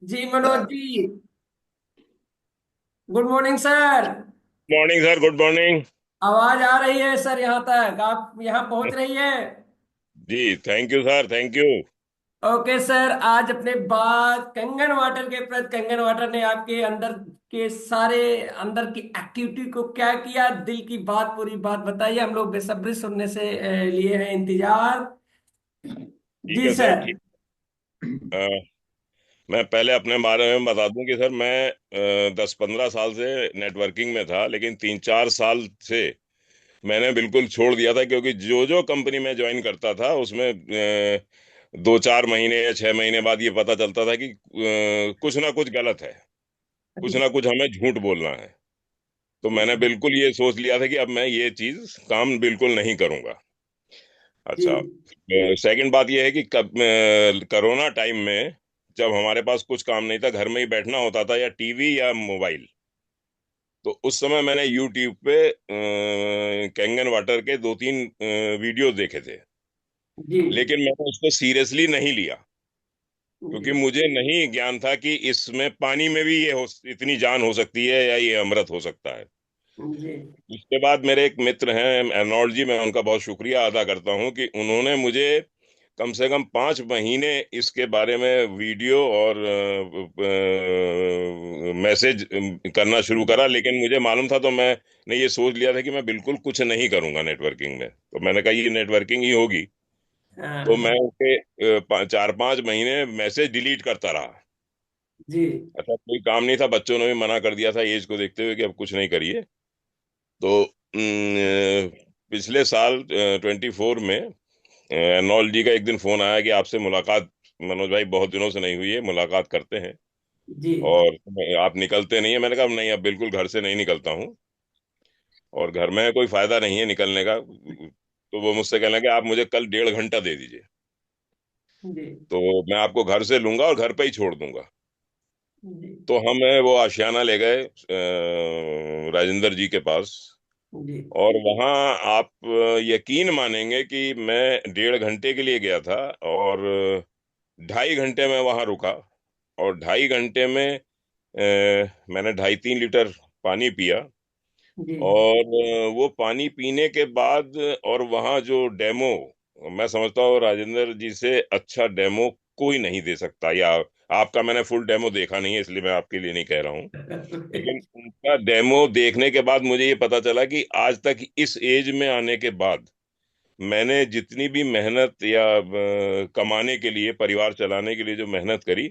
जी Manoj ji. Good morning sir. Morning sir, good morning. आवाज आ रही है सर, यहाँ तक आप यहाँ पहुंच रही है। जी, thank you sir, thank you. Okay sir, आज अपने बात कंगन वाटर के प्रति, कंगन वाटर ने आपके अंदर के सारे अंदर की एक्टिविटी को क्या किया, दिल की बात, पूरी बात बताइए। हम लोग बेसब्री सुनने से लिए हैं इंतजार। ठीक जी है सर, सर। ठीक। अ, मैं पहले अपने बारे में बता दूं कि सर मैं 10-15 साल से नेटवर्किंग में था, लेकिन 3-4 साल से मैंने बिल्कुल छोड़ दिया था, क्योंकि जो जो कंपनी में ज्वाइन करता था उसमें 2-4 महीने या 6 महीने बाद ये पता चलता था कि कुछ ना कुछ गलत है, कुछ ना कुछ हमें झूठ बोलना है। तो मैंने बिल्कुल ये सोच लिया था कि अब मैं ये चीज काम बिल्कुल नहीं करूंगा। जी अच्छा। सेकंड बात यह है कि कोरोना टाइम में जब हमारे पास कुछ काम नहीं था, घर में ही बैठना होता था, या टीवी या मोबाइल, तो उस समय मैंने यूट्यूब पे कैंगन वाटर के 2-3 वीडियो देखे थे। जी लेकिन मैंने उसको सीरियसली नहीं लिया, जी क्योंकि मुझे नहीं ज्ञान था कि इसमें पानी में भी इतनी जान हो सकती है, या ये अमृत हो सकता है। जी उसके बाद मेरे एक मित्र हैं अर्नोल्ड जी, मैं उनका बहुत शुक्रिया अदा करता हूँ कि उन्होंने मुझे कम से कम 5 महीने इसके बारे में वीडियो और मैसेज करना शुरू करा। लेकिन मुझे मालूम था, तो मैंने ये सोच लिया था कि मैं बिल्कुल कुछ नहीं करूंगा नेटवर्किंग में। तो मैंने कहा ये नेटवर्किंग ही होगी। तो हाँ, मैं उनके 4-5 महीने मैसेज डिलीट करता रहा। जी अच्छा, कोई काम नहीं था, बच्चों ने भी मना कर दिया था एज को देखते हुए कि अब कुछ नहीं करिए। तो पिछले साल 24 में अर्नोल्ड जी का एक दिन फोन आया कि आपसे मुलाकात, मनोज भाई बहुत दिनों से नहीं हुई है, मुलाकात करते हैं। जी और आप निकलते नहीं है। मैंने कहा नहीं, अब बिल्कुल घर से नहीं निकलता हूँ, और घर में कोई फायदा नहीं है निकलने का। तो वो मुझसे कहने लगे आप मुझे कल 1.5 घंटा दे दीजिए, जी तो मैं आपको घर से लूंगा और घर पे ही छोड़ दूंगा। जी तो हमें वो आशियाना ले गए राजेंद्र जी के पास। जी और वहाँ आप यकीन मानेंगे कि मैं 1.5 घंटे के लिए गया था, और 2.5 घंटे में वहाँ रुका। और 2.5 घंटे में मैंने 2.5-3 लीटर पानी पिया। जी और वो पानी पीने के बाद, और वहाँ जो डेमो, मैं समझता हूँ राजेंद्र जी से अच्छा डेमो कोई नहीं दे सकता। या आपका मैंने फुल डेमो देखा नहीं है, इसलिए मैं आपके लिए नहीं कह रहा हूँ। लेकिन उनका डेमो देखने के बाद मुझे ये पता चला कि आज तक इस एज में आने के बाद मैंने जितनी भी मेहनत या कमाने के लिए, परिवार चलाने के लिए जो मेहनत करी,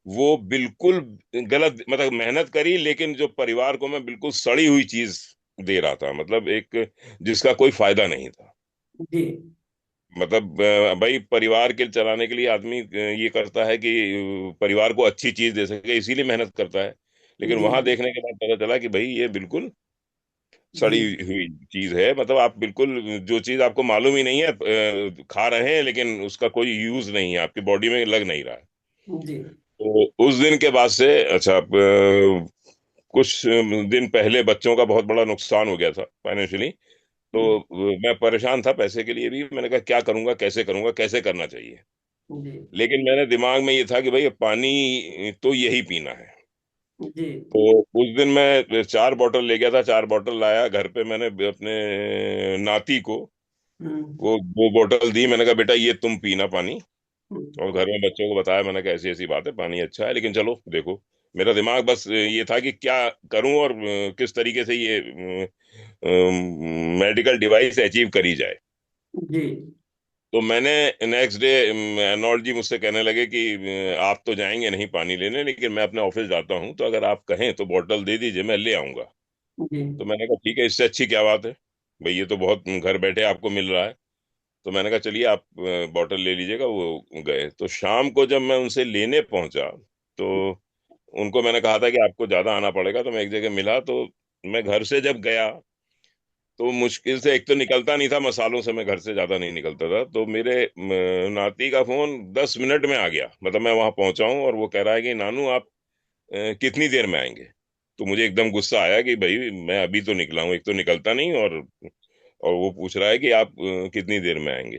वो बिल्कुल गलत, मतलब मेहनत करी लेकिन जो परिवार को मैं बिल्कुल सड़ी हुई चीज दे रहा था, मतलब एक जिसका कोई फायदा नहीं था। जी मतलब भाई, परिवार के चलाने के लिए आदमी ये करता है कि परिवार को अच्छी चीज दे सके, इसीलिए मेहनत करता है। लेकिन जी वहां देखने के बाद पता चला कि भाई ये बिल्कुल जी सड़ी हुई चीज है। मतलब आप बिल्कुल जो चीज आपको मालूम ही नहीं है, खा रहे हैं, लेकिन उसका कोई यूज नहीं है, आपकी बॉडी में लग नहीं रहा है। जी तो उस दिन के बाद से, अच्छा, कुछ दिन पहले बच्चों का बहुत बड़ा नुकसान हो गया था फाइनेंशियली। तो मैं परेशान था पैसे के लिए भी। मैंने कहा क्या करूंगा, कैसे करूंगा, कैसे करना चाहिए। जी लेकिन मेरे दिमाग में ये था कि भाई पानी तो यही पीना है। जी तो उस दिन मैं 4 बोतल ले गया था, 4 बोतल लाया घर पे। मैंने अपने नाती को हम्म, वो 2 बोतल दी। मैंने कहा बेटा ये तुम पीना पानी। हम्म, और घर में बच्चों को बताया, मैंने कहा ऐसी ऐसी बात है, पानी अच्छा है, लेकिन चलो देखो। मेरा दिमाग बस ये था कि क्या करूं, और किस तरीके से ये मेडिकल डिवाइस अचीव करी जाए। जी तो मैंने नेक्स्ट डे, अर्नोल्ड जी मुझसे कहने लगे कि आप तो जाएंगे नहीं पानी लेने, लेकिन मैं अपने ऑफिस जाता हूँ, तो अगर आप कहें तो बोतल दे दीजिए, मैं ले आऊंगा। जी तो मैंने कहा ठीक है, इससे अच्छी क्या बात है भाई, ये तो बहुत घर बैठे आपको मिल रहा है। तो मैंने कहा चलिए आप बॉटल ले लीजिएगा। वो गए। तो शाम को जब मैं उनसे लेने पहुंचा, तो उनको मैंने कहा था कि आपको ज्यादा आना पड़ेगा, तो मैं एक जगह मिला। तो मैं घर से जब गया, तो मुश्किल से, एक तो निकलता नहीं था मसालों से, मैं घर से ज्यादा नहीं निकलता था, तो मेरे नाती का फोन 10 मिनट में आ गया। मतलब मैं वहां पहुंचा हूं, और वो कह रहा है कि नानू आप कितनी देर में आएंगे। तो मुझे एकदम गुस्सा आया कि भाई मैं अभी तो निकला हूँ, एक तो निकलता नहीं, और वो पूछ रहा है कि आप कितनी देर में आएंगे।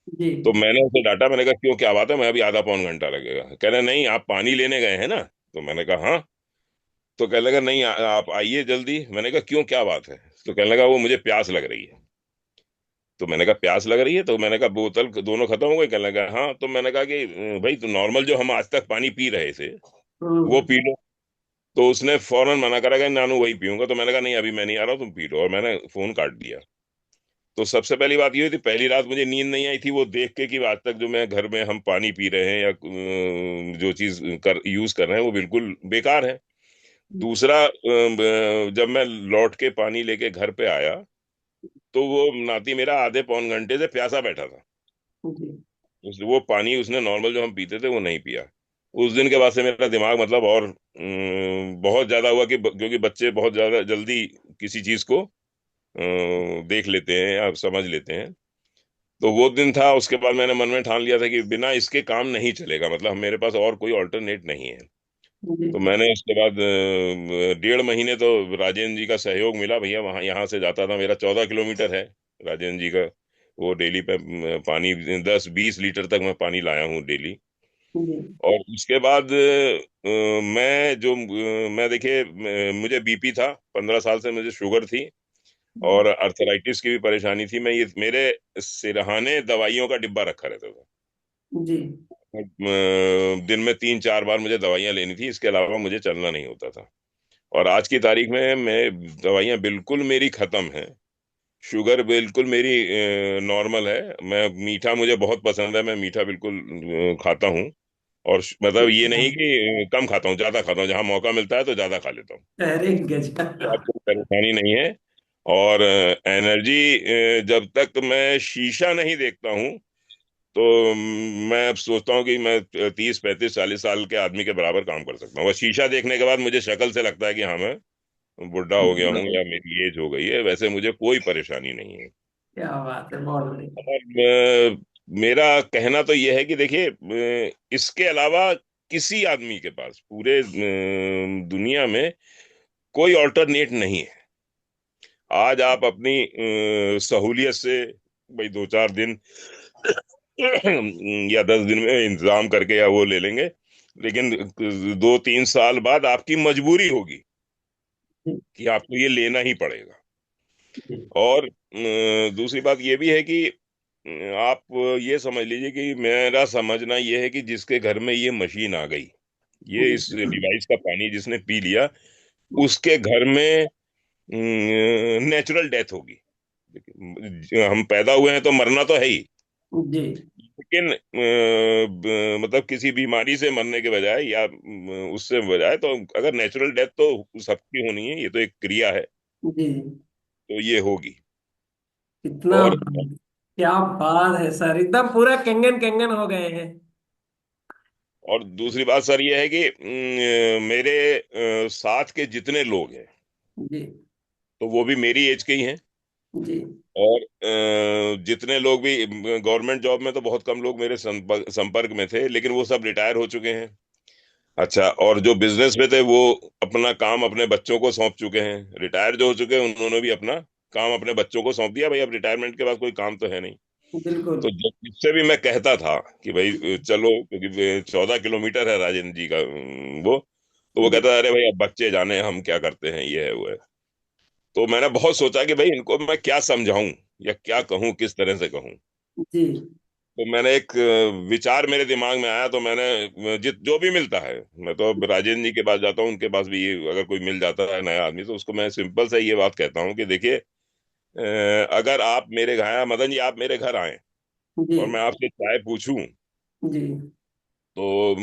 जी। तो मैंने उसे डांटा, मैंने कहा क्यों, क्या बात है, मैं अभी आधा पौन घंटा लगेगा। कह रहे नहीं, आप पानी लेने गए हैं ना? तो मैंने कहा हाँ। तो कहने लगा नहीं, आप आइए जल्दी। मैंने कहा क्यों, क्या बात है? तो कहने लगा वो मुझे प्यास लग रही है। तो मैंने कहा प्यास लग रही है? तो मैंने कहा बोतल दोनों खत्म हो गई? कहने लगा हाँ। तो मैंने कहा कि भाई, तो नॉर्मल जो हम आज तक पानी पी रहे थे वो हम्म। P low. तो उसने फौरन मना करा कि नानू वही पीऊंगा। तो मैंने कहा नहीं, अभी मैं नहीं आ रहा हूँ, तुम पी लो। और मैंने फोन काट दिया। तो सबसे पहली बात ये हुई थी, पहली रात मुझे नींद नहीं आई थी वो देख के कि आज तक जो मैं घर में हम पानी पी रहे हैं या जो चीज कर यूज कर रहे हैं वो बिल्कुल बेकार है। दूसरा, जब मैं लौट के पानी लेके घर पे आया तो वो नाती मेरा आधे पौन घंटे से प्यासा बैठा था। जी। वो पानी उसने नॉर्मल जो हम पीते थे वो नहीं पिया। उस दिन के बाद से मेरा दिमाग मतलब और बहुत ज्यादा हुआ कि क्योंकि बच्चे बहुत ज्यादा जल्दी किसी चीज को देख लेते हैं या समझ लेते हैं। तो वो दिन था, उसके बाद मैंने मन में ठान लिया था कि बिना इसके काम नहीं चलेगा, मतलब मेरे पास और कोई ऑल्टरनेट नहीं है। जी। तो मैंने उसके बाद 1.5 महीने तो राजेंद्र जी का सहयोग मिला। भैया वहाँ यहाँ से जाता था, मेरा 14 किलोमीटर है राजेंद्र जी का। वो डेली पे पानी 10-20 लीटर तक मैं पानी लाया हूँ डेली। जी। और उसके बाद मैं देखिए, मुझे बीपी था, 15 साल से मुझे शुगर थी और अर्थराइटिस की भी परेशानी थी। मैं ये मेरे सिरहाने दवाइयों का डिब्बा रखा रहता था। जी। दिन में 3-4 बार मुझे दवाइयाँ लेनी थी, इसके अलावा मुझे चलना नहीं होता था। और आज की तारीख में मैं दवाइयाँ बिल्कुल मेरी खत्म हैं। शुगर बिल्कुल मेरी नॉर्मल है। मैं मीठा मुझे बहुत पसंद है, मैं मीठा बिल्कुल खाता हूँ। और मतलब ये नहीं कि कम खाता हूँ, ज्यादा खाता हूँ, जहाँ मौका मिलता है तो ज्यादा खा लेता हूँ। अरे गजब। तो आपको परेशानी नहीं है। और एनर्जी, जब तक मैं शीशा नहीं देखता हूँ तो मैं अब सोचता हूँ कि मैं 30-35-40 साल के आदमी के बराबर काम कर सकता हूँ। बस शीशा देखने के बाद मुझे शक्ल से लगता है कि हाँ, मैं बुढ़ा हो गया हूँ या मेरी एज हो गई है, वैसे मुझे कोई परेशानी नहीं है। क्या बात है, बहुत बढ़िया। और मेरा कहना तो यह है कि देखिए, इसके अलावा किसी आदमी के पास पूरे दुनिया में कोई ऑल्टरनेट नहीं है। आज आप अपनी सहूलियत से भाई 2-4 दिन या 10 दिन में इंतजाम करके या वो ले लेंगे, लेकिन 2-3 साल बाद आपकी मजबूरी होगी जी। कि आपको ये लेना ही पड़ेगा। जी। और दूसरी बात ये भी है कि आप ये समझ लीजिए कि मेरा समझना ये है कि जिसके घर में ये मशीन आ गई, ये इस डिवाइस का पानी जिसने पी लिया, उसके घर में नेचुरल डेथ होगी। हम पैदा हुए हैं तो मरना तो है ही, जी। लेकिन मतलब किसी बीमारी से मरने के बजाय या उससे बजाय तो अगर नेचुरल डेथ तो सबकी होनी है, ये तो एक क्रिया है, जी। तो ये होगी। कितना और क्या बात है सर, एकदम पूरा कंगन कंगन हो गए हैं। दूसरी बात सर ये है कि मेरे साथ के जितने लोग हैं जी। तो वो भी मेरी एज के ही हैं। जी। और जितने लोग भी गवर्नमेंट जॉब में तो बहुत कम लोग मेरे संपर्क में थे, लेकिन वो सब रिटायर हो चुके हैं। अच्छा, और जो बिजनेस में थे वो अपना काम अपने बच्चों को सौंप चुके हैं। रिटायर जो हो चुके हैं उन्होंने भी अपना काम अपने बच्चों को सौंप दिया। भाई अब रिटायरमेंट के बाद कोई काम तो है नहीं। बिल्कुल। तो जब इससे भी मैं कहता था कि भाई चलो, क्योंकि 14 किलोमीटर है राजेंद्र जी का वो। तो वो कहता है अरे भाई अब बच्चे जाने हम क्या करते हैं, ये है वो है। तो मैंने बहुत सोचा कि भाई इनको मैं क्या समझाऊं या क्या कहूं, किस तरह से कहूं। जी। तो मैंने एक विचार मेरे दिमाग में आया, तो मैंने जित जो भी मिलता है, मैं तो अब राजेंद्र जी के पास जाता हूँ, उनके पास भी अगर कोई मिल जाता है नया आदमी तो उसको मैं सिंपल से ये बात कहता हूँ कि देखिए, अगर आप मेरे घर, मदन जी आप मेरे घर आए जी। और मैं आपसे चाय पूछूं जी। तो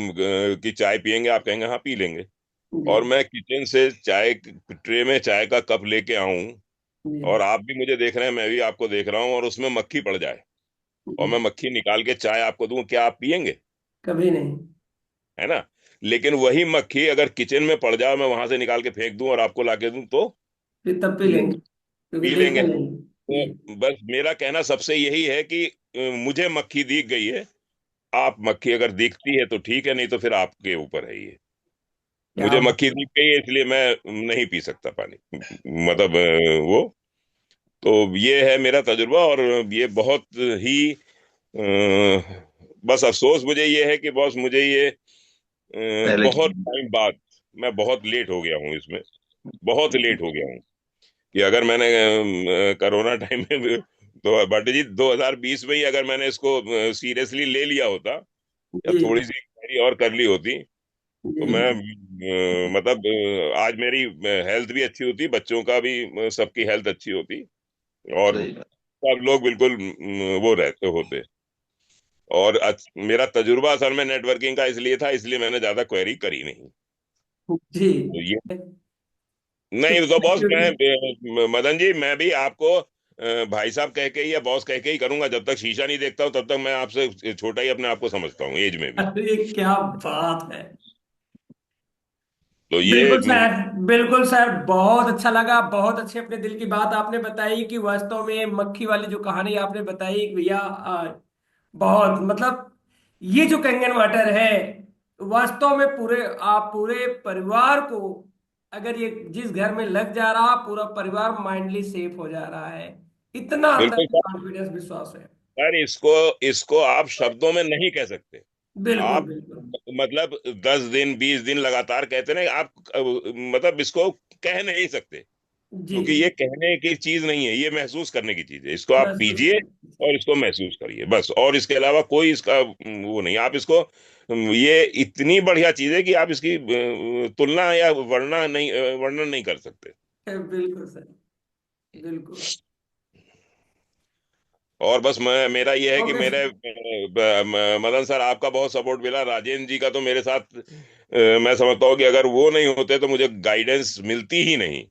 कि चाय पियेंगे, आप कहेंगे हाँ पी लेंगे। जी। और मैं किचन से चाय ट्रे में चाय का कप लेके आऊं जी। और आप भी मुझे देख रहे हैं, मैं भी आपको देख रहा हूं, और उसमें मक्खी पड़ जाए और जी। मैं मक्खी निकाल के चाय आपको दूं, क्या आप पियेंगे? कभी नहीं। है ना? लेकिन वही मक्खी अगर किचन में पड़ जाए, मैं वहां से निकाल के फेंक दूं और आपको लाके दूं तो फिर तब पी पियेंगे? लेंगे, क्योंकि पी देखे लेंगे। नहीं। जी। तो बस मेरा कहना सबसे यही है कि मुझे मक्खी दिख गई है, आप मक्खी अगर दिखती है तो ठीक है, नहीं तो फिर आपके ऊपर है ये। क्या मुझे बात मक्खी दिख गई है इसलिए मैं नहीं पी सकता पानी, मतलब वो। तो ये है मेरा तजुर्बा, और ये बहुत ही बस अफसोस मुझे ये है कि बॉस, मुझे ये पहले बहुत टाइम बाद मैं बहुत लेट हो गया हूँ इसमें, बहुत लेट हो गया हूँ। कि अगर मैंने कोरोना टाइम में तो भट्ट जी 2020 में ही अगर मैंने इसको सीरियसली ले लिया होता, या जी थोड़ी सी तैयारी और कर ली होती, तो जी मैं मतलब आज मेरी हेल्थ भी अच्छी होती, बच्चों का भी सबकी हेल्थ अच्छी होती, और सही बात। सब लोग बिल्कुल वो रहते होते। और मेरा तजुर्बा असल में नेटवर्किंग का इसलिए था, इसलिए मैंने ज्यादा क्वेरी करी नहीं। जी। तो ये तो नहीं तो बॉस, मैं मदन जी, मैं भी आपको भाई साहब कह के ही या बॉस कह के ही करूंगा। जब तक शीशा नहीं देखता हूँ तब तक मैं आपसे छोटा ही अपने आप को समझता हूँ एज में भी। अरे क्या बात है। तो ये बिल्कुल सर, बिल्कुल सर, बहुत अच्छा लगा, बहुत अच्छे अपने दिल की बात आपने बताई कि वास्तव में मक्खी वाली जो कहानी आपने बताई कि भैया बहुत मतलब ये जो कंगन वाटर है वास्तव में पूरे आप पूरे परिवार को अगर ये जिस घर में लग जा रहा पूरा परिवार माइंडली सेफ हो जा रहा है, इतना अंदर बिल्कुल कॉन्फिडेंस विश्वास है। सर, इसको इसको आप शब्दों में नहीं कह सकते। बिल्कुल आप बिल्कुल। मतलब 10 दिन 20 दिन लगातार कहते ना, आप मतलब इसको कह नहीं सकते, जी क्योंकि ये कहने की चीज नहीं है, ये महसूस करने की चीज है। इसको आप महसूस पीजिए कर। और इसको महसूस करिए बस, और इसके अलावा कोई इसका वो नहीं। आप इसको ये इतनी बढ़िया चीज है कि आप इसकी तुलना या वर्णन नहीं कर सकते। बिल्कुल सर, बिल्कुल। और बस मैं, मेरा ये है कि ओके मेरे मदन सर, आपका बहुत सपोर्ट मिला। राजेंद्र जी का तो मेरे साथ मैं समझता हूँ कि अगर वो नहीं होते तो मुझे गाइडेंस मिलती ही नहीं।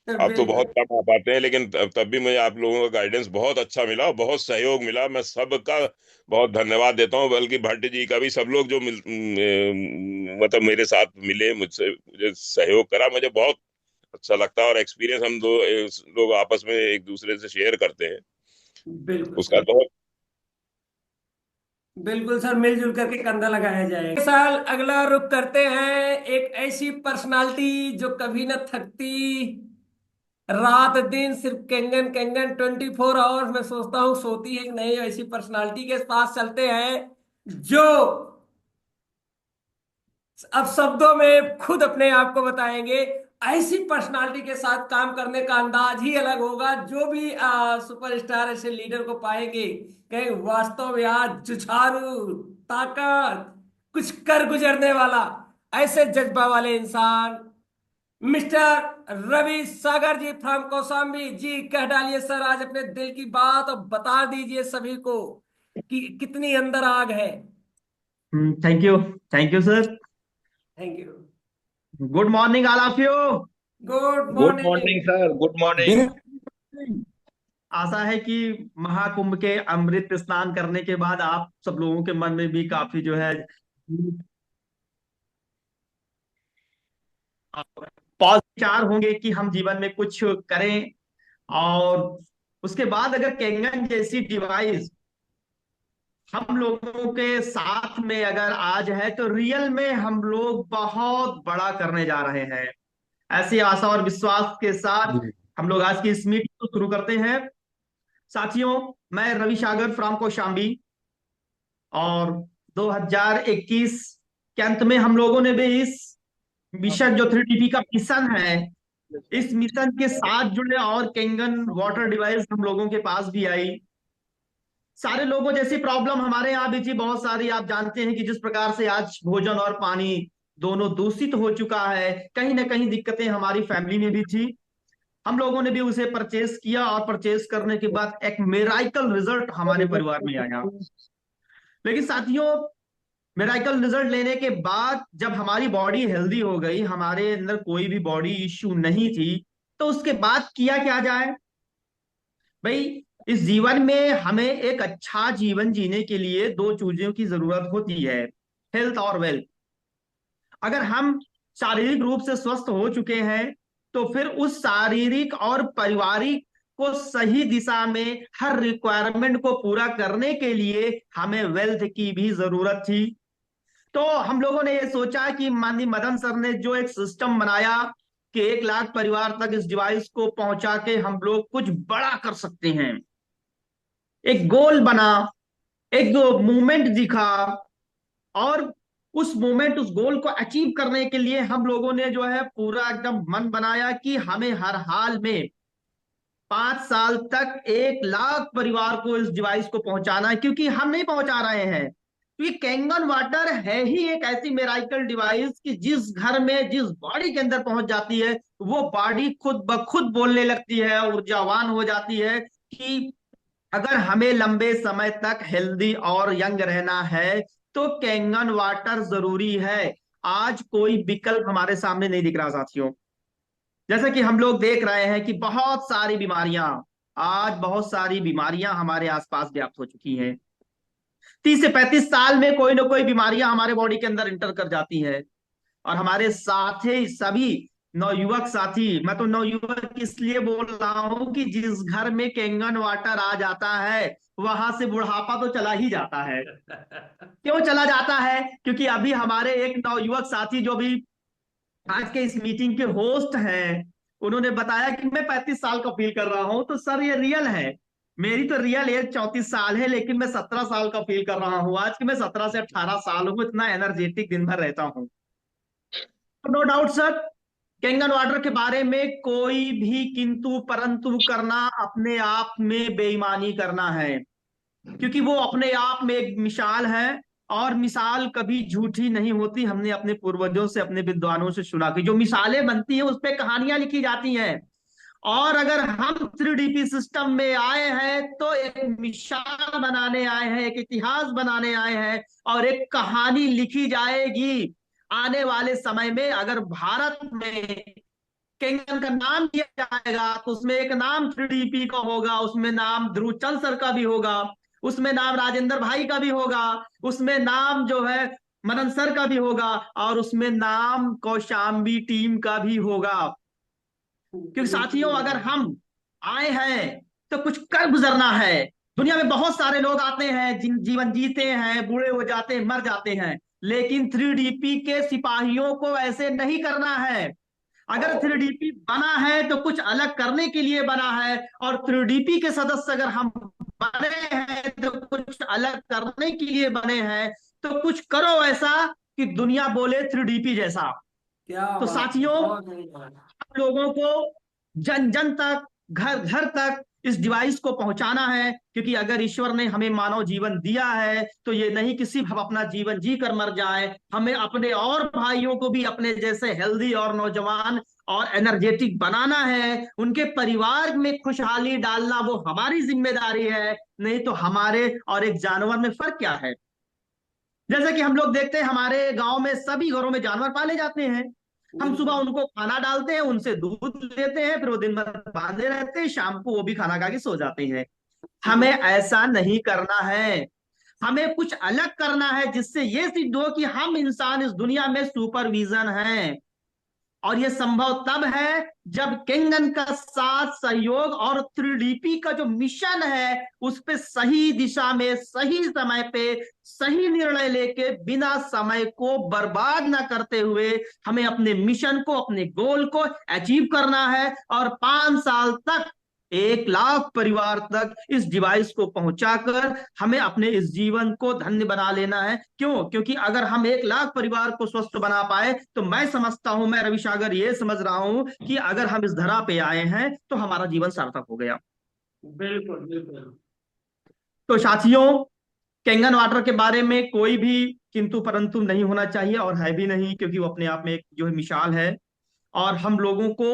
सर, आप तो बहुत बिल्कुल। कम आ पाते हैं, लेकिन तब भी मुझे आप लोगों का गाइडेंस बहुत अच्छा मिला और बहुत सहयोग मिला। मैं सबका बहुत धन्यवाद देता हूँ, बल्कि भट्ट जी का भी। सब लोग जो मतलब मेरे साथ मिले, मुझसे मुझे सहयोग करा, मुझे बहुत अच्छा लगता है। और एक्सपीरियंस हम दो लोग आपस में एक दूसरे से शेयर करते हैं, बिल्कुल उसका सर, तो। बिल्कुल सर, मिलजुल करके कंधा लगाया जाएगा। इस साल अगला रुख करते हैं एक ऐसी पर्सनालिटी जो कभी न थकती, रात दिन सिर्फ कंगन कंगन 24 आवर्स में सोचता हूँ सोती है कि नहीं। ऐसी पर्सनालिटी के पास चलते हैं जो अब शब्दों में खुद अपने आप को बताएंगे। ऐसी पर्सनालिटी के साथ काम करने का अंदाज ही अलग होगा। जो भी सुपरस्टार ऐसे लीडर को पाएंगे कहेंगे वास्तव यार जुझारू, ताकत, कुछ कर गुजरने वाला, ऐसे जज्बा वाले इंसान मिस्टर रवि सागर जी फ्रॉम कौशाम्बी जी। कह डालिए सर आज अपने दिल की बात और बता दीजिए सभी को कि कितनी अंदर आग है। Thank you, thank you sir. Thank you. Good morning all of you. Good good morning. Morning sir, good morning. आशा है कि महाकुंभ के अमृत स्नान करने के बाद आप सब लोगों के मन में भी काफी जो है पॉजिटिव विचार होंगे कि हम जीवन में कुछ करें। और उसके बाद अगर कैंगन जैसी डिवाइस हम लोगों के साथ में अगर आज है तो रियल में हम लोग बहुत बड़ा करने जा रहे हैं। ऐसी आशा और विश्वास के साथ हम लोग आज की इस मीटिंग को शुरू करते हैं। साथियों, मैं रवि सागर फ्रॉम कौशाम्बी, और 2021 के अंत में हम लोगों ने भी इस मिशन जो 3TP का मिशन है, इस मिशन के साथ जुड़े और कैंगन वाटर डिवाइस हम लोगों के पास भी आई। सारे लोगों जैसी प्रॉब्लम हमारे यहाँ भी थी बहुत सारी। आप जानते हैं कि जिस प्रकार से आज भोजन और पानी दोनों दूषित हो चुका है, कहीं ना कहीं दिक्कतें हमारी फैमिली में भी थी। हम लोगों ने भी उसे परचेस किया और परचेस करने के बाद एक मेराइकल रिजल्ट हमारे परिवार में आया। लेकिन साथियों, मेराइकल रिजल्ट लेने के बाद जब हमारी बॉडी हेल्दी हो गई, हमारे अंदर कोई भी बॉडी इश्यू नहीं थी, तो उसके बाद किया क्या जाए भाई। इस जीवन में हमें एक अच्छा जीवन जीने के लिए दो चीजों की जरूरत होती है, हेल्थ और वेल्थ। अगर हम शारीरिक रूप से स्वस्थ हो चुके हैं तो फिर उस शारीरिक और पारिवारिक को सही दिशा में हर रिक्वायरमेंट को पूरा करने के लिए हमें वेल्थ की भी जरूरत थी। तो हम लोगों ने ये सोचा कि माननीय मदन सर ने जो एक सिस्टम बनाया कि 1 लाख परिवार तक इस डिवाइस को पहुंचा के हम लोग कुछ बड़ा कर सकते हैं, एक गोल बना। एक मूवमेंट दिखा, और उस मोमेंट, उस गोल को अचीव करने के लिए हम लोगों ने जो है पूरा एकदम मन बनाया कि हमें हर हाल में 5 साल तक 1 लाख परिवार को इस डिवाइस को पहुंचाना है, क्योंकि हम नहीं पहुंचा रहे हैं, क्योंकि कैंगन वाटर है ही एक ऐसी मेराइकल डिवाइस कि जिस घर में, जिस बॉडी के अंदर पहुंच जाती है, वो बॉडी खुद ब खुद बोलने लगती है, ऊर्जावान हो जाती है कि अगर हमें लंबे समय तक हेल्दी और यंग रहना है तो कैंगन वाटर जरूरी है। आज कोई विकल्प हमारे सामने नहीं दिख रहा साथियों। जैसे कि हम लोग देख रहे हैं कि बहुत सारी बीमारियां, आज बहुत सारी बीमारियां हमारे आसपास व्याप्त हो चुकी हैं। 30 से 35 साल में कोई ना कोई बीमारियां हमारे बॉडी के अंदर इंटर कर जाती है। और हमारे साथ ही सभी नवयुवक साथी, मैं तो नवयुवक इसलिए बोल रहा हूं कि जिस घर में कैंगन वाटर आ जाता है वहां से बुढ़ापा तो चला ही जाता है। क्यों चला जाता है? क्योंकि अभी हमारे एक नवयुवक साथी जो भी आज के इस मीटिंग के होस्ट हैं, उन्होंने बताया कि मैं 35 साल का फील कर रहा हूं। तो सर ये रियल है, मेरी तो रियल एज 34 साल है, लेकिन मैं 17 साल का फील कर रहा हूं आज कि मैं 17 से 18 साल हूं, इतना एनर्जेटिक दिन भर रहता हूं। No doubt sir, Kangen water के बारे में कोई भी किंतु परंतु करना अपने आप में बेईमानी करना है, क्योंकि वो अपने आप में एक मिसाल है। और मिसाल कभी झूठी नहीं होती। हमने अपने पूर्वजों से, अपने विद्वानों से सुना कि जो मिसालें बनती हैं उस पे कहानियां लिखी जाती हैं। और अगर हम 3DP सिस्टम में आए हैं तो एक मिसाल बनाने आए हैं, एक इतिहास बनाने आए हैं, और एक कहानी लिखी जाएगी आने वाले समय में। अगर भारत में केंगन का नाम दिया जाएगा तो उसमें एक नाम 3DP का होगा, उसमें नाम ध्रुवचंद सर का भी होगा, उसमें नाम राजेंद्र भाई का भी होगा, उसमें नाम जो है मनन सर का भी होगा, और उसमें नाम कौशाम्बी टीम का भी होगा। क्योंकि साथियों अगर हम आए हैं तो कुछ कर गुजरना है। दुनिया में बहुत सारे लोग आते हैं, जिन जीवन जीते हैं, बूढ़े हो जाते हैं, मर जाते हैं, लेकिन 3DP के सिपाहियों को ऐसे नहीं करना है। अगर 3DP बना है तो कुछ अलग करने के लिए बना है, और 3DP के सदस्य अगर हम बने हैं तो कुछ अलग करने के लिए बने हैं। तो कुछ करो ऐसा कि दुनिया बोले 3DP जैसा। क्या तो बात है, साथियों, बहुत बड़ी बात। हम लोगों को जन जन तक, घर घर तक इस डिवाइस को पहुंचाना है, क्योंकि अगर ईश्वर ने हमें मानव जीवन दिया है तो ये नहीं कि सिर्फ हम अपना जीवन जी कर मर जाए, हमें अपने और भाइयों को भी अपने जैसे हेल्दी और नौजवान और एनर्जेटिक बनाना है। उनके परिवार में खुशहाली डालना वो हमारी जिम्मेदारी है। नहीं तो हमारे और एक जानवर में फर्क क्या है? जैसे कि हम लोग देखते हैं हमारे गांव में सभी घरों में जानवर पाले जाते हैं। हम सुबह बिल्कुल। उनको खाना डालते हैं, उनसे दूध लेते हैं, फिर वो दिन भर बांधे रहते हैं, शाम को वो भी खाना खा के सो जाते हैं। हमें ऐसा नहीं करना है। हमें कुछ अलग करना है जिससे ये सिद्ध हो कि हम इंसान इस दुनिया में सुपरविजन हैं। और ये संभव तब है जब केंगन का साथ सहयोग और 3DP का जो मिशन है उस पे सही दिशा में, सही समय पे सही निर्णय लेके, बिना समय को बर्बाद ना करते हुए हमें अपने मिशन को, अपने गोल को अचीव करना है। और 5 साल तक 1 लाख परिवार तक इस डिवाइस को पहुंचाकर हमें अपने इस जीवन को धन्य बना लेना है। क्यों? क्योंकि अगर हम 1 लाख परिवार को स्वस्थ बना पाए तो मैं समझता हूं, मैं रवि सागर ये समझ रहा हूं कि अगर हम इस धरा पे आए हैं तो हमारा जीवन सार्थक हो गया। बिल्कुल बिल्कुल। तो साथियों, कैंगन वाटर के बारे में कोई भी किंतु परंतु नहीं होना चाहिए, और है भी नहीं, क्योंकि वो अपने आप में एक जो है मिसाल है। और हम लोगों को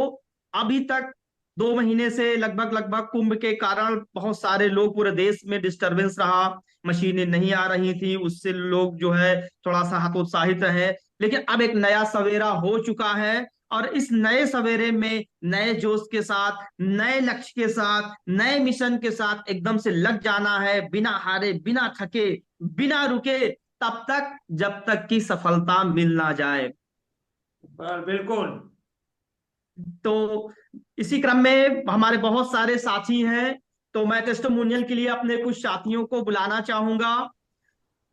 अभी तक 2 महीने से लगभग लगभग कुंभ के कारण बहुत सारे लोग, पूरे देश में डिस्टरबेंस रहा, मशीनें नहीं आ रही थी, उससे लोग जो है थोड़ा सा हतोत्साहित रहे। लेकिन अब एक नया सवेरा हो चुका है, और इस नए सवेरे में नए जोश के साथ, नए लक्ष्य के साथ, नए मिशन के साथ एकदम से लग जाना है, बिना हारे, बिना थके, बिना रुके, तब तक जब तक कि सफलता मिल ना जाए। बिल्कुल। तो इसी क्रम में हमारे बहुत सारे साथी हैं, तो मैं टेस्टिमोनियल के लिए अपने कुछ साथियों को बुलाना चाहूंगा।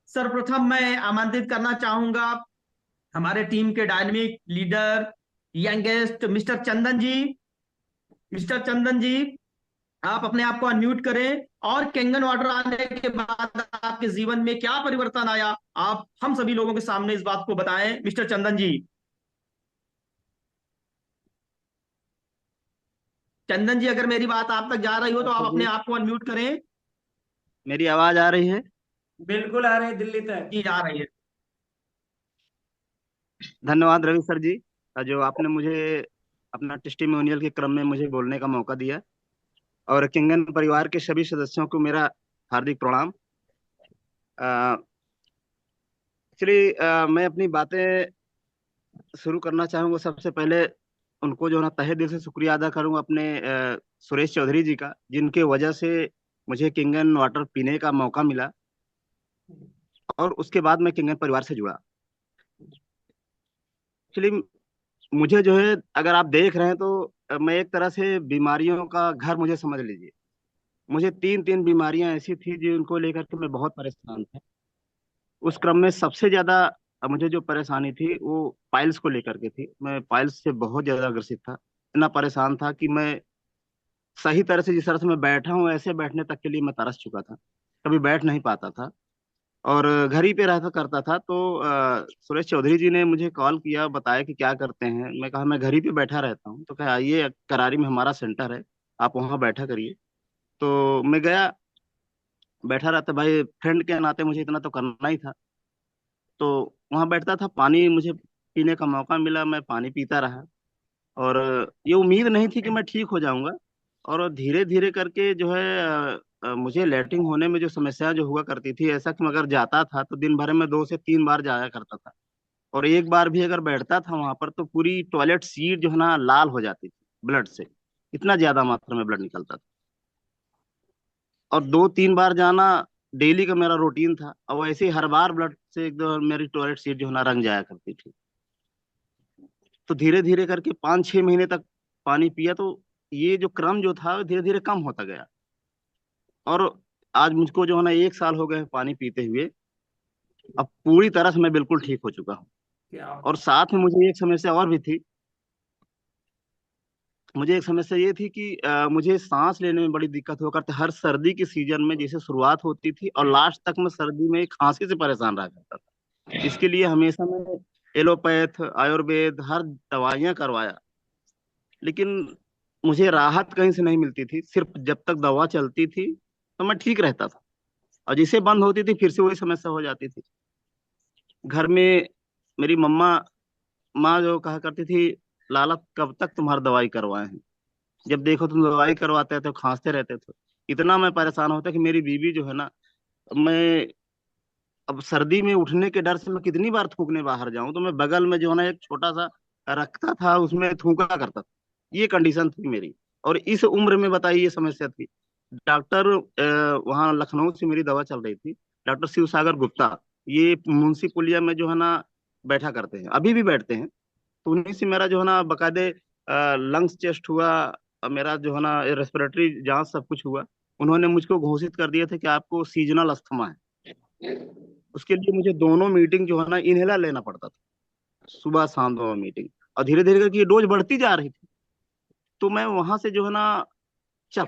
सर्वप्रथम मैं आमंत्रित करना चाहूंगा हमारे टीम के डायनेमिक लीडर, यंगेस्ट मिस्टर चंदन जी। मिस्टर चंदन जी, आप अपने आप को अनम्यूट करें, और कैंगन वाटर आने के बाद आपके जीवन में क्या परिवर्तन आया, आप हम सभी लोगों के सामने इस बात को बताएं, मिस्टर चंदन जी। चंदन जी, अगर मेरी बात आप तक जा रही हो तो आप सर अपने जी, आप को अनम्यूट करें। मेरी आवाज आ रही है? बिल्कुल आ रहे हैं दिल्ली तक। जी, आ रही है। धन्यवाद रवि सर जी, जो आपने मुझे अपना टेस्टिमोनियल के क्रम में मुझे बोलने का मौका दिया। और किंगन परिवार के सभी सदस्यों को मेरा हार्दिक प्रणाम। एक्चुअली मैं अपनी बातें शुरू करना चाहूंगा। सबसे पहले उनको जो है ना तहे दिल से शुक्रिया अदा करूंगा, अपने सुरेश चौधरी जी का, जिनके वजह से मुझे किंगन वाटर पीने का मौका मिला, और उसके बाद मैं किंगन परिवार से जुड़ा। एक्चुअली मुझे जो है, अगर आप देख रहे हैं तो मैं एक तरह से बीमारियों का घर मुझे समझ लीजिए। मुझे तीन तीन बीमारियां ऐसी थी जिनको लेकर के मैं बहुत परेशान था। उस क्रम में सबसे ज्यादा मुझे जो परेशानी थी वो पाइल्स को लेकर के थी। मैं पाइल्स से बहुत ज्यादा ग्रसित था, इतना परेशान था कि मैं सही तरह से, जिस तरह से मैं बैठा हूँ ऐसे बैठने तक के लिए मैं तरस चुका था। कभी बैठ नहीं पाता था, और घर ही पे रहता करता था। तो सुरेश चौधरी जी ने मुझे कॉल किया, बताया कि क्या करते हैं। मैं कहा मैं घर ही पे बैठा रहता हूँ। तो कहा आइए, करारी में हमारा सेंटर है, आप वहाँ बैठा करिए। तो मैं गया, बैठा रहता। भाई फ्रेंड के नाते मुझे इतना तो करना ही था। तो वहाँ बैठता था, पानी मुझे पीने का मौका मिला, मैं पानी पीता रहा। और ये उम्मीद नहीं थी कि मैं ठीक हो जाऊंगा। और धीरे धीरे करके जो है मुझे लैट्रिन होने में जो समस्या जो हुआ करती थी, ऐसा कि मैं अगर जाता था तो दिन भर में 2 से 3 बार जाया करता था। और एक बार भी अगर बैठता था वहां पर तो पूरी टॉयलेट सीट जो है ना लाल हो जाती थी ब्लड से, इतना ज्यादा मात्रा में ब्लड निकलता था। और 2 3 बार जाना डेली का मेरा रूटीन था, और वैसे ही हर बार ब्लड से एकदम मेरी टॉयलेट सीट जो है ना रंग जाया करती थी। तो धीरे धीरे करके 5 6 महीने तक पानी पिया, तो ये जो क्रम जो था धीरे धीरे कम होता गया। और आज मुझको जो है ना 1 साल हो गए हैं पानी पीते हुए। अब पूरी तरह से मैं बिल्कुल ठीक हो चुका हूँ। क्या और बात। साथ में मुझे एक समस्या और भी थी। मुझे एक समस्या ये थी कि मुझे सांस लेने में बड़ी दिक्कत हुआ करती। हर सर्दी के सीजन में जैसे शुरुआत होती थी और लास्ट तक मैं सर्दी में खांसी से परेशान रहा करता था। इसके लिए हमेशा मैं एलोपैथ, आयुर्वेद, हर दवाइयां करवाया, लेकिन मुझे राहत कहीं से नहीं मिलती थी। सिर्फ जब तक दवा चलती थी तो मैं ठीक रहता था, और जैसे बंद होती थी फिर से वही समस्या हो जाती थी। घर में मेरी मम्मा माँ जो कहा करती थी, लाला कब तक तुम्हारी दवाई करवाए हैं, जब देखो तुम दवाई करवाते थे खांसते रहते थे। इतना मैं परेशान होता कि मेरी बीवी जो है ना, मैं अब सर्दी में उठने के डर से मैं कितनी बार थूकने बाहर जाऊं तो मैं बगल में जो है ना एक छोटा सा रखता था, उसमें थूका करता था। ये कंडीशन थी मेरी। और इस उम्र में बताइए ये समस्या थी। डॉक्टर वहाँ लखनऊ से मेरी दवा चल रही थी, डॉक्टर शिव सागर गुप्ता, ये मुंशी पुलिया में जो है ना बैठा करते हैं, अभी भी बैठते हैं। तो उन्हीं से मेरा जो है ना बकायदे लंग्स टेस्ट हुआ, मेरा जो है ना रेस्पिरेटरी जांच सब कुछ हुआ। उन्होंने मुझको घोषित कर दिया था कि आपको सीजनल अस्थमा है। उसके लिए मुझे दोनों मीटिंग जो है ना इनहेलर लेना पड़ता था, सुबह शाम दोनों मीटिंग। और धीरे धीरे करके ये डोज बढ़ती जा रही थी। तो मैं वहां से जो है ना चल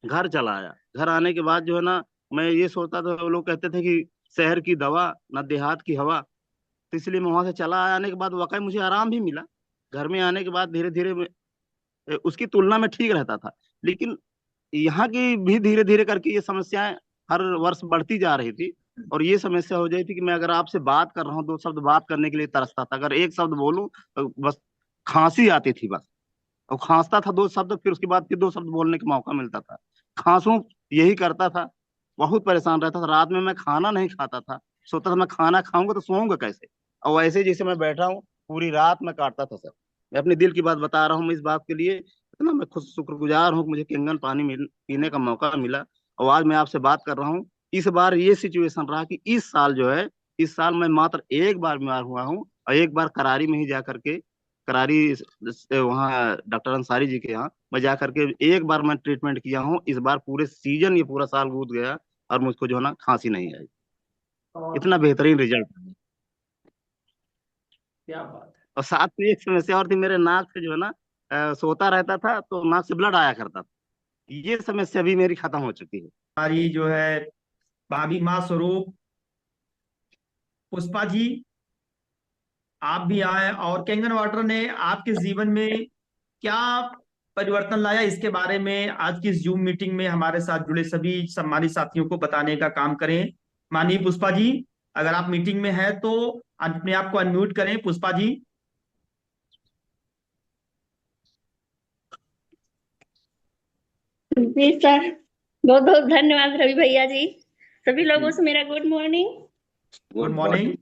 घर चला आया। घर आने के बाद जो है ना मैं ये सोचता था, वो लोग कहते थे कि शहर की दवा ना देहात की हवा। तो इसलिए मैं वहां से चला आया। आने के बाद वाकई मुझे आराम भी मिला। घर में आने के बाद धीरे धीरे उसकी तुलना में ठीक रहता था। लेकिन यहाँ की भी धीरे धीरे करके ये समस्याएं हर वर्ष बढ़ती जा रही थी। और ये समस्या हो जाती थी कि मैं अगर आपसे बात कर रहा हूँ, 2 शब्द बात करने के लिए तरसता था। अगर एक शब्द बोलूं तो बस खांसी आती थी बस। और खांसता था 2 शब्द, फिर उसके बाद फिर 2 शब्द बोलने का मौका मिलता था। खांसू यही करता था। बहुत परेशान रहता था। रात में मैं खाना नहीं खाता था, सोचता था मैं खाना खाऊंगा तो सोऊंगा कैसे। और वैसे जैसे मैं बैठा हूँ पूरी रात मैं काटता था सर। मैं अपने दिल की बात बता रहा हूँ। मैं इस बात के लिए इतना मैं खुद शुक्रगुजार हूँ कि मुझे किंगन पानी पीने का मौका मिला। और आज मैं आपसे बात कर रहा हूँ। इस बार ये सिचुएशन रहा कि इस साल जो है, इस साल मैं मात्र एक बार बीमार हुआ हूँ, और एक बार करारी में ही जा करके, करारी वहाँ डॉक्टर अंसारी जी के यहाँ मैं जा करके एक बार मैं ट्रीटमेंट किया हूँ। इस बार पूरे सीजन, ये पूरा साल बीत गया और मुझको जो है ना खांसी नहीं आई। और इतना बेहतरीन रिजल्ट। क्या बात है। और साथ में एक समस्या और थी, मेरे नाक से जो है ना सोता रहता था तो नाक से ब्लड आया करता था। ये समस्या भी मेरी खत्म हो चुकी है। हमारी जो है भाभी माँ स्वरूप पुष्पा जी, आप भी आए और कैंगन वाटर ने आपके जीवन में क्या परिवर्तन लाया, इसके बारे में आज की इस जूम मीटिंग में हमारे साथ जुड़े सभी सम्मानित साथियों को बताने का काम करें। माननीय पुष्पा जी, अगर आप मीटिंग में हैं तो अपने आप को अनम्यूट करें, पुष्पा जी। जी सर, बहुत बहुत धन्यवाद रवि भैया जी। सभी लोगों से मेरा गुड मॉर्निंग। Good morning.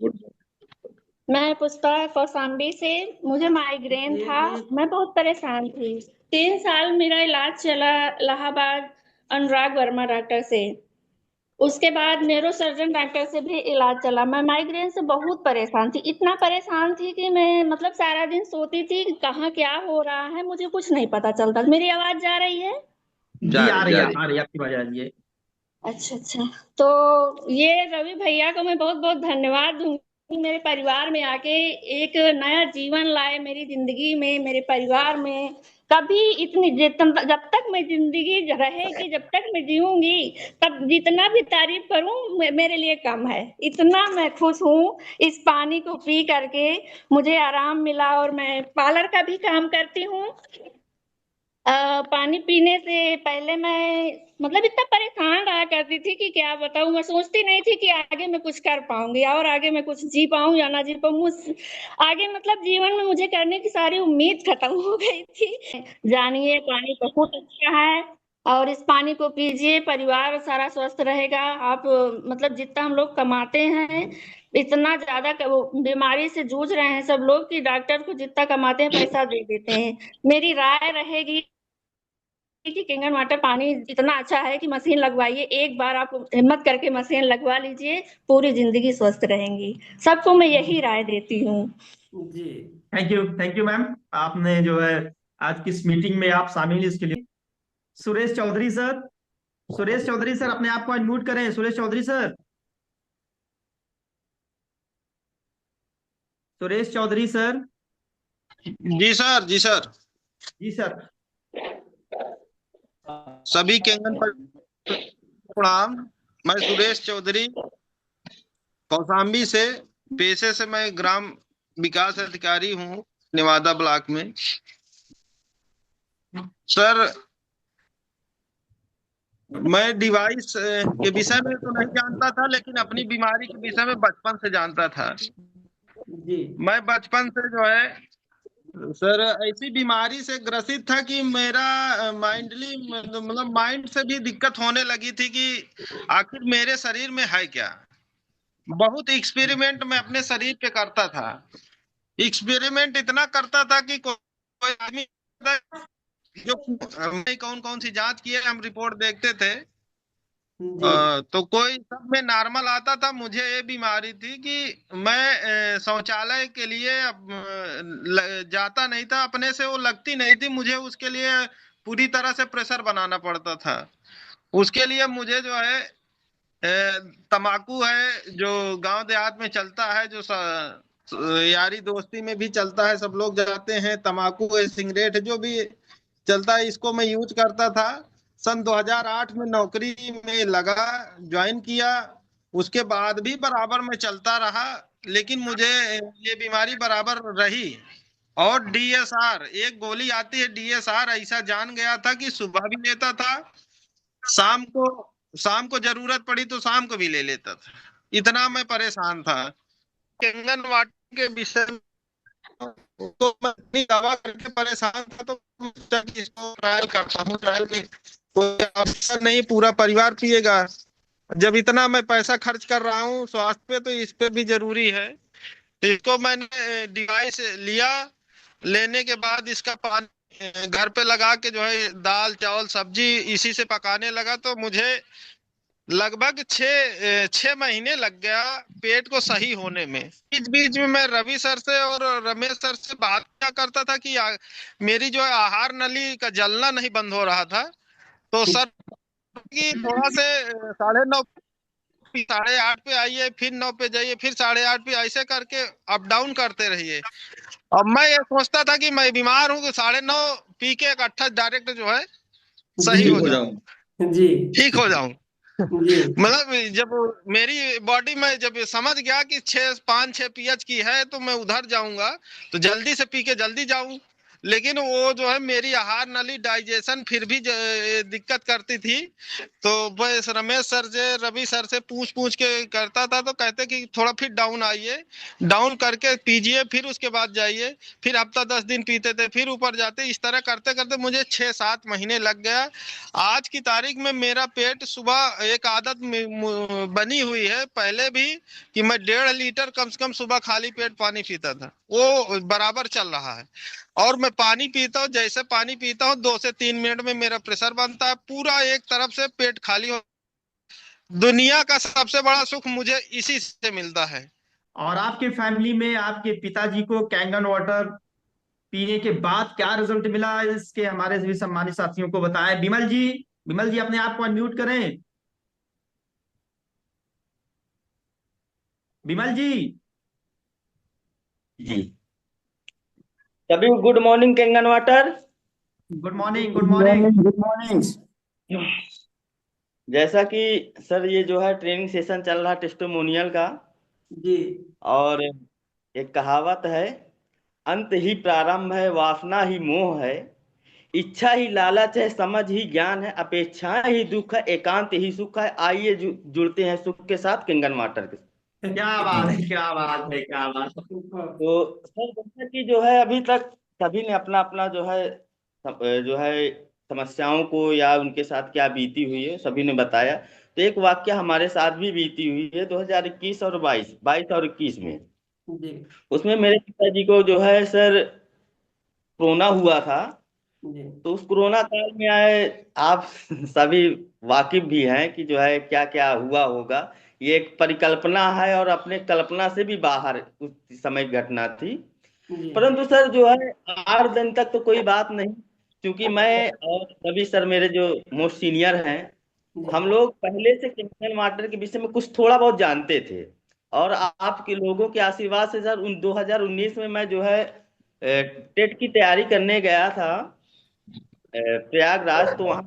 मैं पुष्पा कौशाम्बी से। मुझे माइग्रेन था, मैं बहुत परेशान थी। 3 साल मेरा इलाज चला इलाहाबाद अनुराग वर्मा डॉक्टर से। उसके बाद न्यूरो सर्जन डॉक्टर से भी इलाज चला। मैं माइग्रेन से बहुत परेशान थी, इतना परेशान थी कि मैं मतलब सारा दिन सोती थी कि कहाँ क्या हो रहा है मुझे कुछ नहीं पता चलता। मेरी आवाज जा रही है? जी आ रही है, आ रही है, आपकी आवाज आ रही है। अच्छा अच्छा। तो ये रवि भैया को मैं बहुत बहुत धन्यवाद दूंगी, मेरे परिवार में आके एक नया जीवन लाए मेरी जिंदगी में, मेरे परिवार में। कभी इतनी जब तक मैं जिंदगी रहेगी, जब तक मैं जीऊंगी, तब जितना भी तारीफ करूं मेरे लिए कम है। इतना मैं खुश हूं इस पानी को पी करके, मुझे आराम मिला। और मैं पार्लर का भी काम करती हूँ। पानी पीने से पहले मैं मतलब इतना परेशान रहा करती थी कि क्या बताऊं। मैं सोचती नहीं थी कि आगे मैं कुछ कर पाऊंगी और आगे मैं कुछ जी पाऊं या ना जी पाऊं। आगे मतलब जीवन में मुझे करने की सारी उम्मीद खत्म हो गई थी। जानिए, पानी बहुत अच्छा है और इस पानी को पीजिए, परिवार सारा स्वस्थ रहेगा। आप मतलब जितना हम लोग कमाते हैं, इतना ज्यादा वो बीमारी से जूझ रहे हैं सब लोग कि डॉक्टर को जितना कमाते हैं पैसा दे देते हैं। मेरी राय रहेगी कि किंगन वाटर पानी इतना अच्छा है कि मशीन लगवाइए। एक बार आप हिम्मत करके मशीन लगवा लीजिए, पूरी जिंदगी स्वस्थ रहेंगी। सबको मैं यही राय देती हूँ। जी। थैंक यू मैम, आपने जो है आज की इस मीटिंग में आप शामिल इसके लिए। सुरेश चौधरी सर, सुरेश चौधरी सर अपने आप को अनम्यूट करें। Suresh Chaudhary sir, Suresh Chaudhary sir. जी सर, जी सर। जी सर। सभी केंगन पर प्रणाम। मैं सुरेश चौधरी कौशाम्बी से, पेशे से मैं ग्राम विकास अधिकारी हूँ नेवादा ब्लॉक में। सर, मैं डिवाइस के विषय में तो नहीं जानता था, लेकिन अपनी बीमारी के विषय में बचपन से जानता था। जी। मैं बचपन से जो है सर ऐसी बीमारी से ग्रसित था कि मेरा माइंडली मतलब माइंड से भी दिक्कत होने लगी थी कि आखिर मेरे शरीर में है क्या। बहुत एक्सपेरिमेंट मैं अपने शरीर पे करता था। एक्सपेरिमेंट इतना करता था कि कोई आदमी जो कौन कौन सी जांच किए हम रिपोर्ट देखते थे। जी। तो कोई सब में नॉर्मल आता था, मुझे ये बीमारी थी कि मैं शौचालय के लिए जाता नहीं था, अपने से वो लगती नहीं थी मुझे। उसके लिए पूरी तरह से प्रेशर बनाना पड़ता था। उसके लिए मुझे जो है तम्बाकू है जो गांव देहात में चलता है, जो यारी दोस्ती में भी चलता है, सब लोग जाते हैं, तम्बाकू है, सिगरेट है, जो भी चलता है, इसको मैं यूज करता था। सन 2008 में नौकरी में लगा, ज्वाइन किया। उसके बाद भी बराबर में चलता रहा, लेकिन मुझे ये बीमारी बराबर रही। और डीएसआर एक गोली आती है, डीएसआर ऐसा जान गया था कि सुबह भी लेता था, शाम को शाम को जरूरत पड़ी तो शाम को भी ले लेता था। इतना मैं परेशान था। कंगन वाटर के विषय में तो मैं अपनी दवा करके परेशान था, तो इसको ट्रायल करता हूँ। ट्रायल में कोई अफसर नहीं, पूरा परिवार पिएगा। जब इतना मैं पैसा खर्च कर रहा हूँ स्वास्थ्य पे, तो इस पे भी जरूरी है। तो इसको मैंने डिवाइस लिया। लेने के बाद इसका पानी घर पे लगा के जो है दाल चावल सब्जी इसी से पकाने लगा। तो मुझे लगभग 6 महीने लग गया पेट को सही होने में। बीच बीच में मैं रवि सर से और रमेश सर से बात क्या करता था कि मेरी जो है आहार नली का जलना नहीं बंद हो रहा था। तो सर की थोड़ा से 9:30 8:30 पे आइए, फिर 9 पे जाइए, फिर 8:30 पे, ऐसे करके अप डाउन करते रहिए। अब मैं ये सोचता था कि मैं बीमार हूँ, तो 9:30 पी के एक अट्ठा डायरेक्ट जो है सही जी हो जाऊं, जी ठीक हो जाऊं। जी मतलब जब मेरी बॉडी में जब समझ गया कि 5-6 pH की है तो मैं उधर जाऊंगा तो जल्दी से पी के जल्दी जाऊं। लेकिन वो जो है मेरी आहार नली डाइजेशन फिर भी दिक्कत करती थी। तो बस रमेश सर से रवि सर से पूछ पूछ के करता था, तो कहते कि थोड़ा फिर डाउन आइए, डाउन करके पीजिए, फिर उसके बाद जाइए, फिर हफ्ता 10 दिन पीते थे, फिर ऊपर जाते। इस तरह करते करते मुझे 6-7 महीने लग गया। आज की तारीख में मेरा पेट सुबह एक आदत बनी हुई है पहले भी कि मैं 1.5 लीटर कम से कम सुबह खाली पेट पानी पीता था, वो बराबर चल रहा है। और मैं पानी पीता हूँ, जैसे पानी पीता हूँ 2 से 3 मिनट में मेरा प्रेशर बनता है, पूरा एक तरफ से पेट खाली हो। दुनिया का सबसे बड़ा सुख मुझे इसी से मिलता है। और आपके फैमिली में आपके पिताजी को कैंगन वाटर पीने के बाद क्या रिजल्ट मिला, इसके हमारे सभी सम्मानित साथियों को बताएं। विमल जी, विमल जी अपने आप को अनम्यूट करें। विमल जी। जी सभी good morning Kangen water. Good morning, good morning. Good morning. जैसा कि सर ये जो है ट्रेनिंग सेशन चल रहा टेस्टिमोनियल का, जी और एक कहावत है, अंत ही प्रारंभ है, वासना ही मोह है, इच्छा ही लालच है, समझ ही ज्ञान है, अपेक्षा ही दुख है, एकांत ही सुख है। आइए जुड़ते हैं सुख के साथ कैंगन वाटर के। क्या बात है, क्या बात है, क्या बात है। तो सर जैसा कि जो है अभी तक सभी ने अपना अपना जो है समस्याओं को या उनके साथ क्या बीती हुई है सभी ने बताया। तो एक वाक्य हमारे साथ भी बीती हुई है 2021 और 22 और 21 में। जी उसमें मेरे पिताजी को जो है सर कोरोना हुआ था। जी तो उस कोरोना काल में आए आप सभी वाकिफ भी हैं कि जो है क्या क्या हुआ होगा। ये एक परिकल्पना है और अपने कल्पना से भी बाहर उस समय की घटना थी। जी परंतु सर जो है 8 दिन तक तो कोई बात नहीं, क्योंकि मैं और रवि सर मेरे जो मोस्ट सीनियर हैं, हम लोग पहले से कैंगन वाटर के विषय में कुछ थोड़ा बहुत जानते थे। और आपके लोगों के आशीर्वाद से सर 2019 में मैं जो है टेट की तैयारी करने गया था प्रयागराज। तो वहां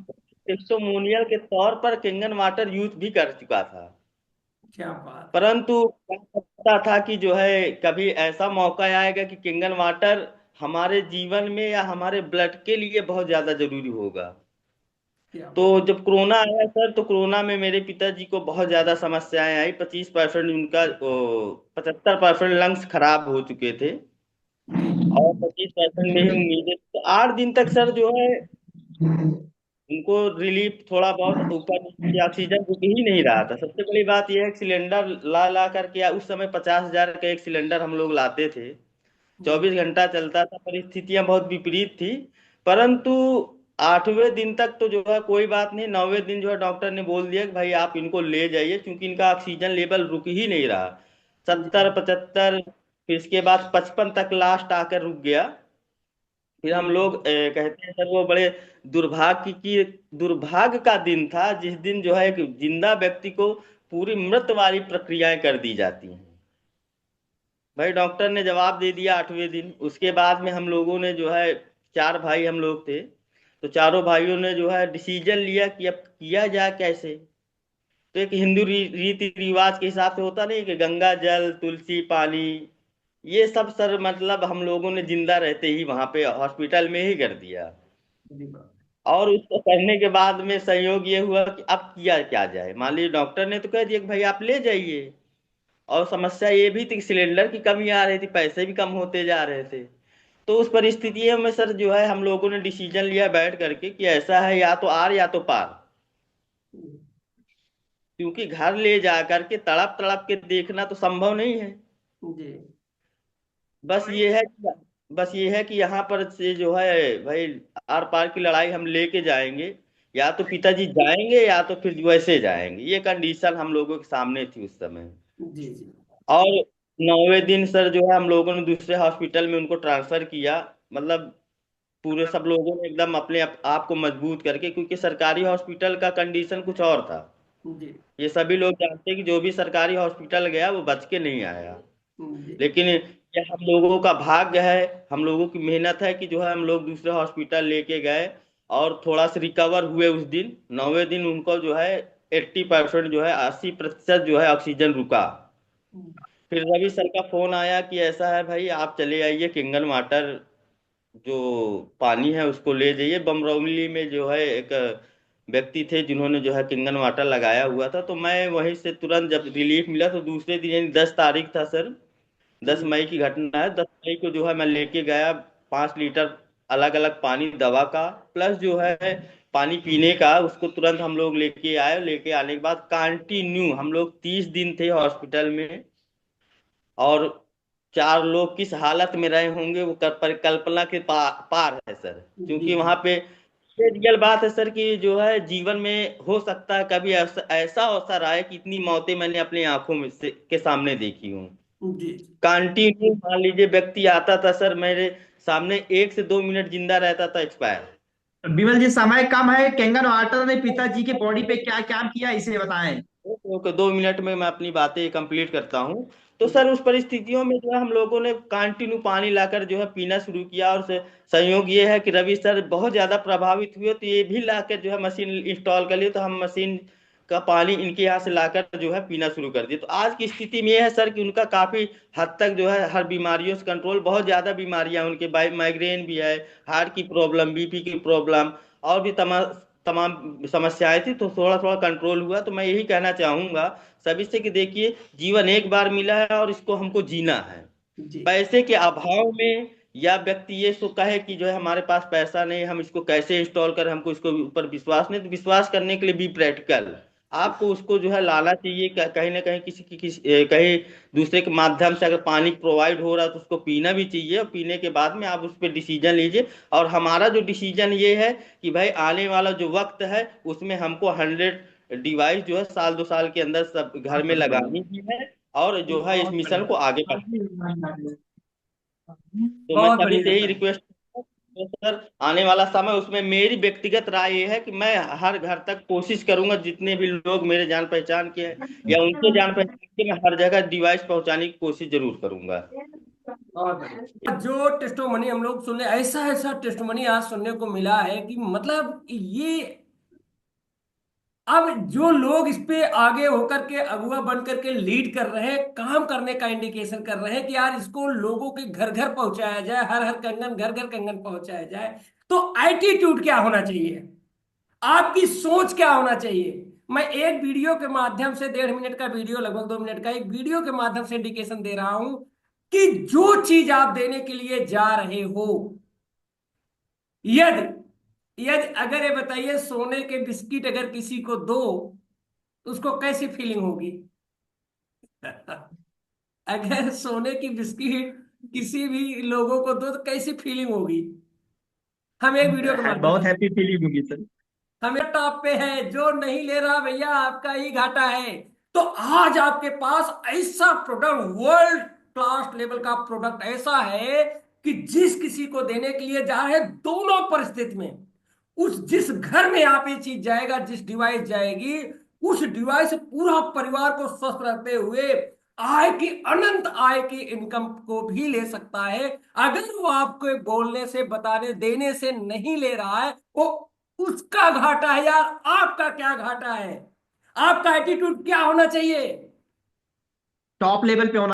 टेस्टिमोनियल के तौर पर कैंगन वाटर यूज भी कर चुका था। क्या बात है। परंतु क्या पता था कि जो है कभी ऐसा मौका आएगा कि कैंगन वाटर हमारे जीवन में या हमारे ब्लड के लिए बहुत ज्यादा जरूरी होगा। क्या तो बात। जब कोरोना आया सर, तो कोरोना में मेरे पिताजी को बहुत ज्यादा समस्याएं आई। 25% उनका 75% लंग्स खराब हो चुके थे जी और 25% में ही उम्मीदें। तो 8 दिन तक सर जो है उनको रिलीफ थोड़ा बहुत ऊपर नीचे ऑक्सीजन रुक ही नहीं रहा था। सबसे बड़ी बात यह है कि सिलेंडर ला ला करके उस समय 50,000 का एक सिलेंडर हम लोग लाते थे, 24 घंटा चलता था। परिस्थितियां बहुत विपरीत थी। परंतु 8वें दिन तक तो जो है कोई बात नहीं। 9वें दिन जो है डॉक्टर ने बोल दिया कि भाई आप इनको ले जाइए, क्योंकि इनका ऑक्सीजन लेवल रुक ही नहीं रहा। जी 70, 75, फिर इसके बाद 55 तक लास्ट आकर रुक गया। फिर हम जी लोग कहते हैं सर वो बड़े दुर्भाग्य का दिन था जिस दिन जो है एक जिंदा व्यक्ति को पूरी मृत वाली प्रक्रियाएं कर दी जाती हैं। भाई डॉक्टर ने जवाब दे दिया 8वें दिन। उसके बाद में हम लोगों ने जो है, 4 भाई हम लोग थे, तो चारों भाइयों ने जो है डिसीजन लिया कि अब किया जाए कैसे। तो एक हिंदू रीति रिवाज के हिसाब से होता नहीं कि गंगा जल तुलसी पानी, ये सब सर मतलब हम लोगों ने जिंदा रहते ही वहां पे हॉस्पिटल में ही कर दिया। जी बात। और उसको करने के बाद में संयोग ये हुआ कि अब किया क्या जाए। मान लीजिए डॉक्टर ने तो कह दिया कि भाई आप ले जाइए, और समस्या ये भी थी कि सिलेंडर की कमी आ रही थी, पैसे भी कम होते जा रहे थे। तो उस परिस्थितियों में सर जो है हम लोगों ने डिसीजन लिया बैठ करके कि ऐसा है, या तो आर या तो पार। क्योंकि घर ले जा करके तड़प तड़प के देखना तो संभव नहीं है। जी बस ये है कि बस ये है कि यहाँ पर से जो है भाई आर पार की लड़ाई हम लेके जाएंगे, या तो पिताजी जाएंगे या तो फिर वैसे जाएंगे। ये कंडीशन हम लोगों के सामने थी उस समय। जी जी और 9वें दिन सर जो है हम लोगों ने दूसरे हॉस्पिटल में उनको ट्रांसफर किया। मतलब पूरे सब लोगों ने एकदम अपने आप को मजबूत करके, क्योंकि सरकारी हॉस्पिटल का कंडीशन कुछ और था। जी ये सभी लोग जानते हैं कि जो भी सरकारी हॉस्पिटल गया वो बच के नहीं आया। जी लेकिन ये हम लोगों का भाग्य है, हम लोगों की मेहनत है कि जो है हम लोग दूसरे हॉस्पिटल लेके गए। और थोड़ा सा रिकवर हुए उस दिन। 9वें दिन उनको जो है 80% जो है 80% जो है ऑक्सीजन रुका। फिर रवि सर का फोन आया कि ऐसा है भाई, आप चले आइए किंगन वाटर जो पानी है उसको ले जाइए। बमरौली में जो है एक व्यक्ति थे जिन्होंने जो है किंगन वाटर लगाया हुआ था, तो मैं वहीं से तुरंत जब रिलीफ मिला तो दूसरे दिन यानी 10 तारीख था सर, 10 मई की घटना है। 10 मई को जो है मैं लेके गया 5 लीटर अलग अलग पानी दवा का प्लस जो है पानी पीने का, उसको तुरंत हम लोग लेके आए। लेके आने के बाद कंटिन्यू हम लोग 30 दिन थे हॉस्पिटल में। और 4 लोग किस हालत में रहे होंगे वो परिकल्पना के पार है सर। जी क्योंकि वहां पे ये रियल बात है सर कि जो है जीवन में हो सकता है कभी ऐसा ऐसा अवसर आए कि इतनी मौतें मैंने अपनी आंखों में से के सामने देखी हूँ। जी। कंटिन्यू मान लीजिए व्यक्ति आता था सर मेरे सामने, 1 से 2 मिनट जिंदा रहता था, एक्सपायर। विमल जी, समय कम है, केंगन वाटर ने पिताजी के बॉडी पे क्या क्या किया इसे बताएं। ओके, 2 मिनट में मैं अपनी बातें कंप्लीट करता हूँ। तो सर उस परिस्थितियों में जो है हम लोगों ने कंटिन्यू पानी लाकर जो है पीना शुरू किया। और संयोग ये है कि रवि सर बहुत ज्यादा प्रभावित हुए तो ये भी लाकर जो है मशीन इंस्टॉल कर लिए, तो हम मशीन का पानी इनके यहाँ से लाकर जो है पीना शुरू कर दिए। तो आज की स्थिति में ये है सर कि उनका काफी हद तक जो है हर बीमारियों से कंट्रोल, बहुत ज्यादा बीमारियां उनके माइग्रेन भी है, हार्ट की प्रॉब्लम, बीपी की प्रॉब्लम और भी तमाम तमाम समस्याएं थी, तो थोड़ा थोड़ा कंट्रोल हुआ। तो मैं यही कहना चाहूंगा सभी से कि देखिए जीवन एक बार मिला है और इसको हमको जीना है। जी पैसे के अभाव में या व्यक्ति ये सो कहे कि जो है हमारे पास पैसा नहीं, हम इसको कैसे इंस्टॉल करें, हमको इसको ऊपर विश्वास नहीं, तो विश्वास करने के लिए बी प्रैक्टिकल। आपको उसको जो है लाना चाहिए। कहीं ना कहीं कहीं दूसरे के माध्यम से अगर पानी प्रोवाइड हो रहा है तो उसको पीना भी चाहिए, और पीने के बाद में आप उस पर डिसीजन लीजिए। और हमारा जो डिसीजन ये है कि भाई आने वाला जो वक्त है उसमें हमको 100 डिवाइस जो है 2 साल के अंदर सब घर में लगानी भी है, और जो है इस बहुत मिशन बढ़िया। को आगे बढ़ाना। तो मैं बहुत सभी बढ़िया से यही सर। रिक्वेस्ट, तो सर आने वाला समय उसमें मेरी व्यक्तिगत राय ये है कि मैं हर घर तक कोशिश करूंगा, जितने भी लोग मेरे जान पहचान के हैं या उनके जान पहचान के, मैं हर जगह डिवाइस पहुंचाने की कोशिश जरूर करूंगा। बहुत बढ़िया। जो टेस्टोमनी हम लोग सुनने, ऐसा ऐसा टेस्टोमनी आज सुनने को मिला है कि मतलब ये, अब जो लोग इस पे आगे होकर के अगुआ बन करके लीड कर रहे हैं, काम करने का इंडिकेशन कर रहे हैं कि यार इसको लोगों के घर घर पहुंचाया जाए, हर हर कंगन, घर घर कंगन पहुंचाया जाए, तो एटीट्यूड क्या होना चाहिए, आपकी सोच क्या होना चाहिए। मैं एक वीडियो के माध्यम से, 1.5 मिनट का वीडियो, लगभग 2 मिनट का एक वीडियो के माध्यम से इंडिकेशन दे रहा हूं कि जो चीज आप देने के लिए जा रहे हो, यदि यदि अगर ये बताइए सोने के बिस्किट अगर किसी को दो तो उसको कैसी फीलिंग होगी। अगर सोने की बिस्किट किसी भी लोगों को दो तो कैसी फीलिंग होगी। हम एक वीडियो के माध्यम बहुत से, हैप्पी फीलिंग होगी सर। हमें टॉप पे है, जो नहीं ले रहा भैया आपका ही घाटा है। तो आज आपके पास ऐसा प्रोडक्ट, वर्ल्ड क्लास लेवल का प्रोडक्ट ऐसा है कि जिस किसी को देने के लिए जा रहे हैं, दोनों परिस्थिति में, उस जिस घर में आप ये चीज जाएगा, जिस डिवाइस जाएगी, उस डिवाइस से पूरा परिवार को स्वस्थ रखते हुए आय की, अनंत आय की इनकम को भी ले सकता है। अगर वो आपको बोलने से, बताने, देने से नहीं ले रहा है, वो उसका घाटा है यार, आपका क्या घाटा है। आपका एटीट्यूड क्या होना चाहिए। टॉप लेवल पे होना